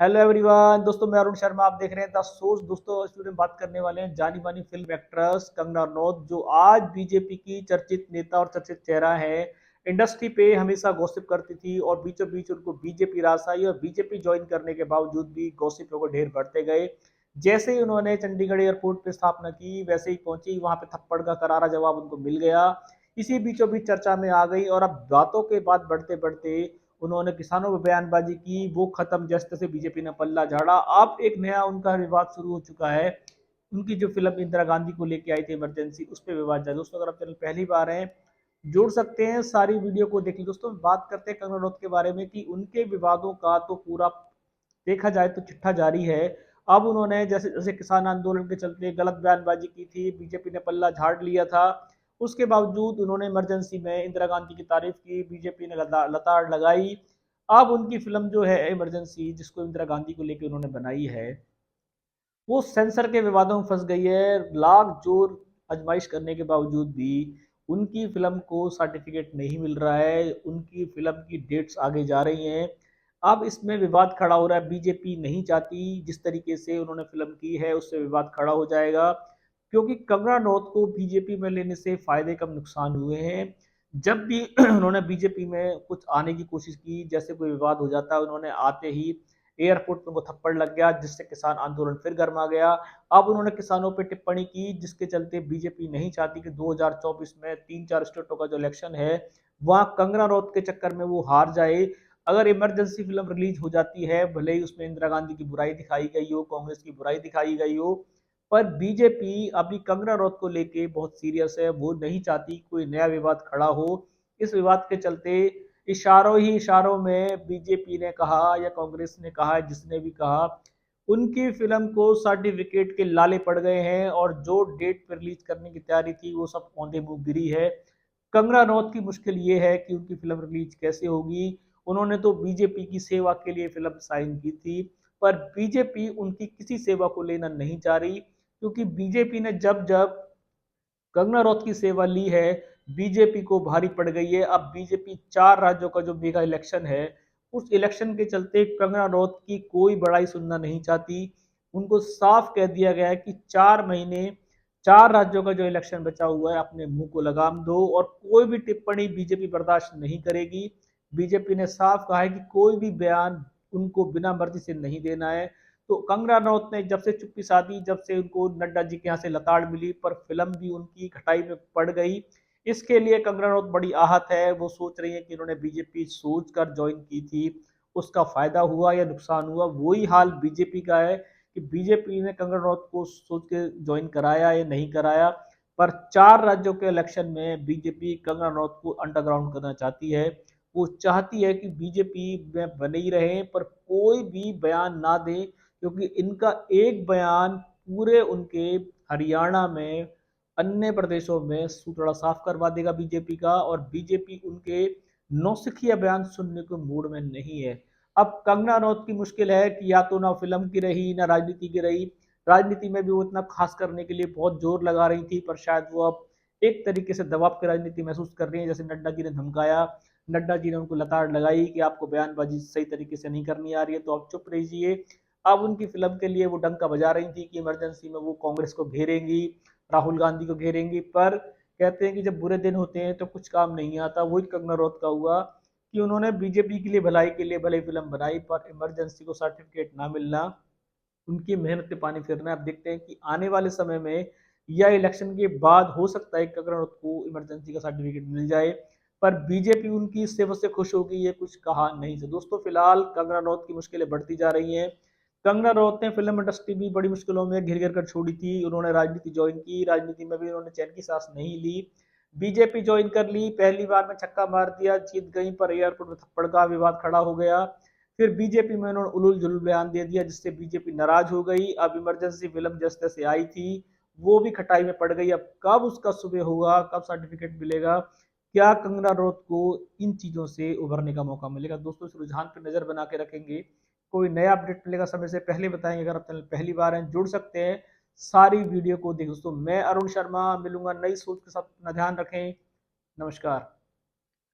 Hello everyone दोस्तों, मैं अरुण शर्मा। आप देख रहे हैं द सोर्स। दोस्तों, इस वीडियो में बात करने वाले हैं जानी मानी फिल्म एक्ट्रेस कंगना रनौत, जो आज बीजेपी की चर्चित नेता और चर्चित चेहरा है। इंडस्ट्री पे हमेशा गॉसिप करती थी और बीचों बीच उनको बीजेपी रास आई और बीजेपी ज्वाइन करने के बावजूद भी गॉसिपों को ढेर बढ़ते गए। जैसे ही उन्होंने चंडीगढ़ एयरपोर्ट पे स्थापना की, वैसे ही पहुंची, वहां पे थप्पड़ का करारा जवाब उनको मिल गया। इसी बीचों बीच चर्चा में आ गई और अब बातों के बाद बढ़ते बढ़ते उन्होंने किसानों पर बयानबाजी की, वो खत्म। जैसे तैसे बीजेपी ने पल्ला झाड़ा। अब एक नया उनका विवाद शुरू हो चुका है। उनकी जो फिल्म इंदिरा गांधी को लेके आई थी इमरजेंसी, उस पर विवाद जारी। दोस्तों, अगर आप चैनल पहली बार हैं, जुड़ सकते हैं, सारी वीडियो को देख लीजिए। दोस्तों, बात करते हैं कंगना रनौत के बारे में कि उनके विवादों का तो पूरा देखा जाए तो चिट्ठा जारी है। अब उन्होंने जैसे जैसे किसान आंदोलन के चलते गलत बयानबाजी की थी, बीजेपी ने पल्ला झाड़ लिया था। उसके बावजूद उन्होंने इमरजेंसी में इंदिरा गांधी की तारीफ की, बीजेपी ने लताड़ लगाई। अब उनकी फिल्म जो है इमरजेंसी, जिसको इंदिरा गांधी को लेकर उन्होंने बनाई है, वो सेंसर के विवादों में फंस गई है। लाख जोर आजमाइश करने के बावजूद भी उनकी फिल्म को सर्टिफिकेट नहीं मिल रहा है। उनकी फिल्म की डेट्स आगे जा रही हैं। अब इसमें विवाद खड़ा हो रहा है। बीजेपी नहीं चाहती जिस तरीके से उन्होंने फिल्म की है उससे विवाद खड़ा हो जाएगा, क्योंकि कंगना रनौत को बीजेपी में लेने से फायदे कम नुकसान हुए हैं। जब भी उन्होंने बीजेपी में कुछ आने की कोशिश की, जैसे कोई विवाद हो जाता है, उन्होंने आते ही एयरपोर्ट पे उनको थप्पड़ लग गया, जिससे किसान आंदोलन फिर गर्मा गया। अब उन्होंने किसानों पे टिप्पणी की, जिसके चलते बीजेपी नहीं चाहती कि 2024 में 3-4 स्टेटों का जो इलेक्शन है, वहां कंगना रनौत के चक्कर में वो हार जाए। अगर इमरजेंसी फिल्म रिलीज हो जाती है, भले ही उसमें इंदिरा गांधी की बुराई दिखाई गई हो, कांग्रेस की बुराई दिखाई गई हो, पर बीजेपी अभी कंगना रनौत को लेके बहुत सीरियस है। वो नहीं चाहती कोई नया विवाद खड़ा हो। इस विवाद के चलते इशारों ही इशारों में बीजेपी ने कहा या कांग्रेस ने कहा, जिसने भी कहा, उनकी फिल्म को सर्टिफिकेट के लाले पड़ गए हैं और जो डेट पर रिलीज करने की तैयारी थी वो सब औंधे मुंह गिरी है। कंगना रनौत की मुश्किल ये है कि उनकी फिल्म रिलीज कैसे होगी। उन्होंने तो बीजेपी की सेवा के लिए फिल्म साइन की थी, पर बीजेपी उनकी किसी सेवा को लेना नहीं चाह रही, क्योंकि बीजेपी ने जब जब कंगना रनौत की सेवा ली है, बीजेपी को भारी पड़ गई है। अब बीजेपी 4 राज्यों का जो मेगा इलेक्शन है, उस इलेक्शन के चलते कंगना रनौत की कोई बड़ाई सुनना नहीं चाहती। उनको साफ कह दिया गया है कि 4 महीने, 4 राज्यों का जो इलेक्शन बचा हुआ है, अपने मुंह को लगाम दो और कोई भी टिप्पणी बीजेपी बर्दाश्त नहीं करेगी। बीजेपी ने साफ कहा है कि कोई भी बयान उनको बिना मर्जी से नहीं देना है। तो कंगना रनौत ने जब से चुप्पी साधी, जब से उनको नड्डा जी के यहाँ से लताड़ मिली, पर फिल्म भी उनकी घटाई में पड़ गई। इसके लिए कंगना रनौत बड़ी आहत है। वो सोच रही है कि इन्होंने बीजेपी सोच कर ज्वाइन की थी, उसका फायदा हुआ या नुकसान हुआ। वही हाल बीजेपी का है कि बीजेपी ने कंगना रनौत को सोच के ज्वाइन कराया या नहीं कराया, पर 4 राज्यों के इलेक्शन में बीजेपी कंगना रनौत को अंडरग्राउंड करना चाहती है। वो चाहती है कि बीजेपी में बने ही रहे, पर कोई भी बयान ना दे, क्योंकि इनका एक बयान पूरे उनके हरियाणा में, अन्य प्रदेशों में सूतड़ा साफ करवा देगा बीजेपी का। और बीजेपी उनके नौसिखिया बयान सुनने के मूड में नहीं है। अब कंगना रनौत की मुश्किल है कि या तो ना फिल्म की रही ना राजनीति की रही। राजनीति में भी वो इतना खास करने के लिए बहुत जोर लगा रही थी, पर शायद वो अब एक तरीके से दबाव की राजनीति महसूस कर रही है। जैसे नड्डा जी ने धमकाया, नड्डा जी ने उनको लताड़ लगाई कि आपको बयानबाजी सही तरीके से नहीं करनी आ रही है तो आप चुप रहिए। अब उनकी फिल्म के लिए वो डंका बजा रही थी कि इमरजेंसी में वो कांग्रेस को घेरेंगी, राहुल गांधी को घेरेंगी, पर कहते हैं कि जब बुरे दिन होते हैं तो कुछ काम नहीं आता। वही कंगना रनौत का हुआ कि उन्होंने बीजेपी के लिए, भलाई के लिए भले फिल्म बनाई, पर इमरजेंसी को सर्टिफिकेट ना मिलना उनकी मेहनत पे पानी फिरना है। अब देखते हैं कि आने वाले समय में या इलेक्शन के बाद हो सकता है कंगना रनौत को इमरजेंसी का सर्टिफिकेट मिल जाए, पर बीजेपी उनकी इस सेवा से खुश होगी ये कुछ कहा नहीं। से दोस्तों, फिलहाल कंगना रनौत की मुश्किलें बढ़ती जा रही हैं। कंगना रनौत ने फिल्म इंडस्ट्री भी बड़ी मुश्किलों में घिर घिर कर छोड़ी थी। उन्होंने राजनीति ज्वाइन की, राजनीति में भी उन्होंने चैन की सांस नहीं ली। बीजेपी ज्वाइन कर ली, पहली बार में छक्का मार दिया, जीत गई, पर एयरपोर्ट में थप्पड़ का विवाद खड़ा हो गया। फिर बीजेपी में उन्होंने उलूल जुलूल बयान दे दिया, जिससे बीजेपी नाराज हो गई। अब इमरजेंसी फिल्म जैसे तैसे आई थी, वो भी खटाई में पड़ गई। अब कब उसका सुबह होगा, कब सर्टिफिकेट मिलेगा, क्या कंगना रनौत को इन चीजों से उभरने का मौका मिलेगा? दोस्तों, इस रुझान पर नजर बना के रखेंगे। कोई नया अपडेट मिलेगा समय से पहले बताएंगे। अगर आप चैनल पहली बार हैं, जुड़ सकते हैं, सारी वीडियो को देख। दोस्तों, मैं अरुण शर्मा मिलूंगा नई सोच के साथ। अपना ध्यान रखें। नमस्कार।